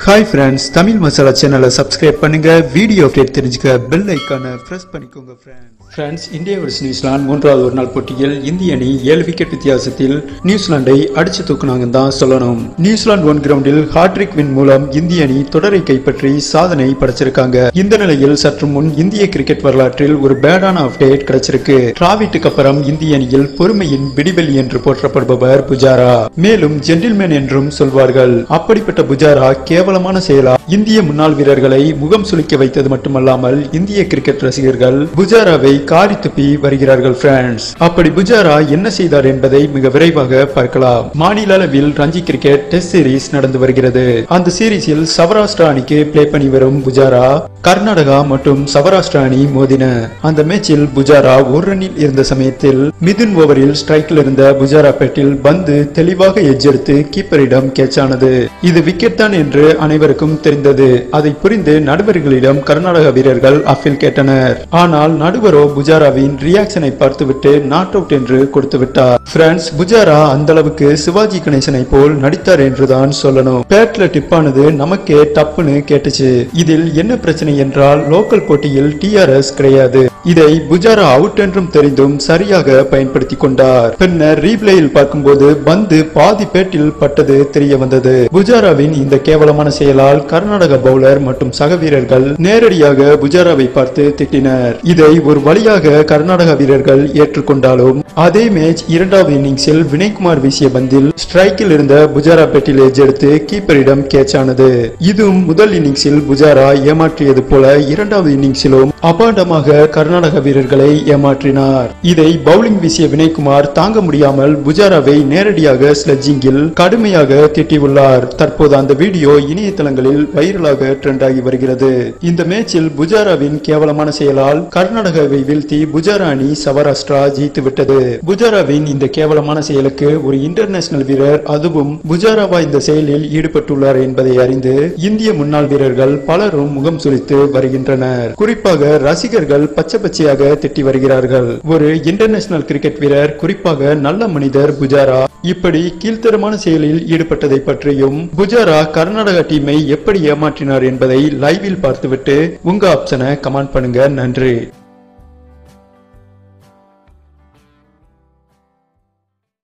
Hi friends, Tamil Masala channel subscribe பண்ணுங்க video update தெரிஞ்சுக்க bell ஐகானை பிரஸ் பண்ணிக்கோங்க friends. இந்தியா vs நியூசிலாந்து மூன்றாவது ஒரு நாள் போட்டியில் இந்திய அணி 7 விக்கெட் வித்தியாசத்தில் நியூசிலாந்தை அடிச்சு தூக்குனாங்கன்னு தான் சொல்லணும். நியூசிலாந்து ஒன் கிரவுண்டில் ஹாட்ரிக் வின் மூலம் இந்திய அணி தொடரை கைப்பற்றி சாதனை படைச்சிருக்காங்க. இந்த நிலையில் சற்று முன் இந்திய கிரிக்கெட் வரலாற்றில் ஒரு பேடான அப்டேட் கிடைச்சிருக்கு. டிராவிட்டுக்கு அப்புறம் இந்திய அணியில் பொறுமையின் விடிவெளி என்று போற்றப்படுபவர் புஜாரா, மேலும் ஜென்டில்மேன் என்றும் சொல்வார்கள். அப்படிப்பட்ட புஜாரா கேவலமான செயலா இந்திய முன்னாள் வீரர்களை முகம் சுளிக்க வைத்தது மட்டுமல்லாமல் இந்திய கிரிக்கெட் ரசிகர்கள் புஜாராவை காரி துப்பி வருகிறார்கள் friends. அப்படி புஜாரா என்ன செய்தார் என்பதை மிக விரைவாக பார்க்கலாம். மாநில அளவில் ரஞ்சி கிரிக்கெட் டெஸ்ட் சீரிஸ் நடந்து வருகிறது. அந்த சீரிஸில் சௌராஷ்டிரா அணிக்கு பிளே பண்ணி வரும் புஜாரா கர்நாடகா மற்றும் சௌராஷ்டிரா அணி மோதின. அந்த மேட்சில் புஜாரா ஒரு ரன்னில் இருந்த சமயத்தில் மிதுன் ஓவரில் ஸ்ட்ரைக்கில் இருந்த புஜாரா பேட்டில் பந்து தெளிவாக எட்ஜ் எடுத்து கீப்பரிடம் கேட்ச் ஆனது. இது விக்கெட் தான் என்று அனைவருக்கும் தெரிந்தது. அதை புரிந்து நடுவர்களிடம் கர்நாடக வீரர்கள் அப்பீல் கேட்டனர். ஆனால் நடுவரோ புஜாராவின் ரியாக்ஷனை பார்த்துவிட்டு நாட் அவுட் என்று கொடுத்து விட்டார். பிரான்ஸ் புஜாரா அந்த அளவுக்கு சிவாஜி கணேசனை போல் நடித்தார் என்றுதான் சொல்லணும். பேட்ல டிப்பானது நமக்கே டப்புன்னு கேட்டுச்சு. இதில் என்ன பிரச்சனை என்றால் லோக்கல் போட்டியில் டிஆர்எஸ் கிடையாது. இதை புஜாரா அவுட் என்றும் தெரிந்தும் சரியாக பயன்படுத்தி கொண்டார். பின்னர் ரீப்ளேயில் பார்க்கும்போது பந்து பாதி பேட்டில் பட்டது தெரிய வந்தது. புஜாராவின் இந்த கேவலமான செயலால் கர்நாடக பவுலர் மற்றும் சக வீரர்கள் நேரடியாக புஜாராவை பார்த்து திட்டினர். இதை ஒரு வழியாக கர்நாடக வீரர்கள் ஏற்றுக்கொண்டாலும் அதே மேட்ச் இரண்டாவது இன்னிங்ஸில் வினய்குமார் வீசிய பந்தில் ஸ்ட்ரைக்கில் இருந்த புஜாரா பேட்டில் எட்ஜ் எடுத்து கீப்பரிடம் கேட்ச் ஆனது. இதுவும் முதல் இன்னிங்ஸில் புஜாரா ஏமாற்றியது போல இரண்டாவது இன்னிங்ஸிலும் அபாண்டமாக கர்நாடக வீரர்களை ஏமாற்றினார். இதை பவுலிங் வீசிய வினய்குமார் தாங்க முடியாமல் புஜாராவை நேரடியாக ஸ்லெட்ஜிங்கில் கடுமையாக திட்டியுள்ளார். தற்போது அந்த வீடியோ இணையதளங்களில் வைரலாக ட்ரெண்ட் ஆகி வருகிறது. இந்த மேட்சில் புஜாராவின் கேவலமான செயலால் கர்நாடகாவை வீழ்த்தி புஜாரா அணி சௌராஷ்டிரா ஜெயித்து விட்டது. புஜாராவின் இந்த கேவலமான செயலுக்கு ஒரு இன்டர்நேஷனல் வீரர், அதுவும் புஜாராவா இந்த செயலில் ஈடுபட்டுள்ளார் என்பதை அறிந்து இந்திய முன்னாள் வீரர்கள் பலரும் முகம் சுளித்து வருகின்றனர். குறிப்பாக ரசிகர்கள் பச்சை பச்சையாக திட்டி வருகிறார்கள். ஒரு இன்டர்நேஷனல் கிரிக்கெட் வீரர், குறிப்பாக நல்ல மனிதர் புஜாரா இப்படி கீழ்த்தரமான செயலில் ஈடுபட்டதை பற்றியும் புஜாரா கர்நாடகா டீமை எப்படி ஏமாற்றினார் என்பதை லைவில் பார்த்துவிட்டு உங்க ஆப்ஷனை கமெண்ட் பண்ணுங்க. நன்றி.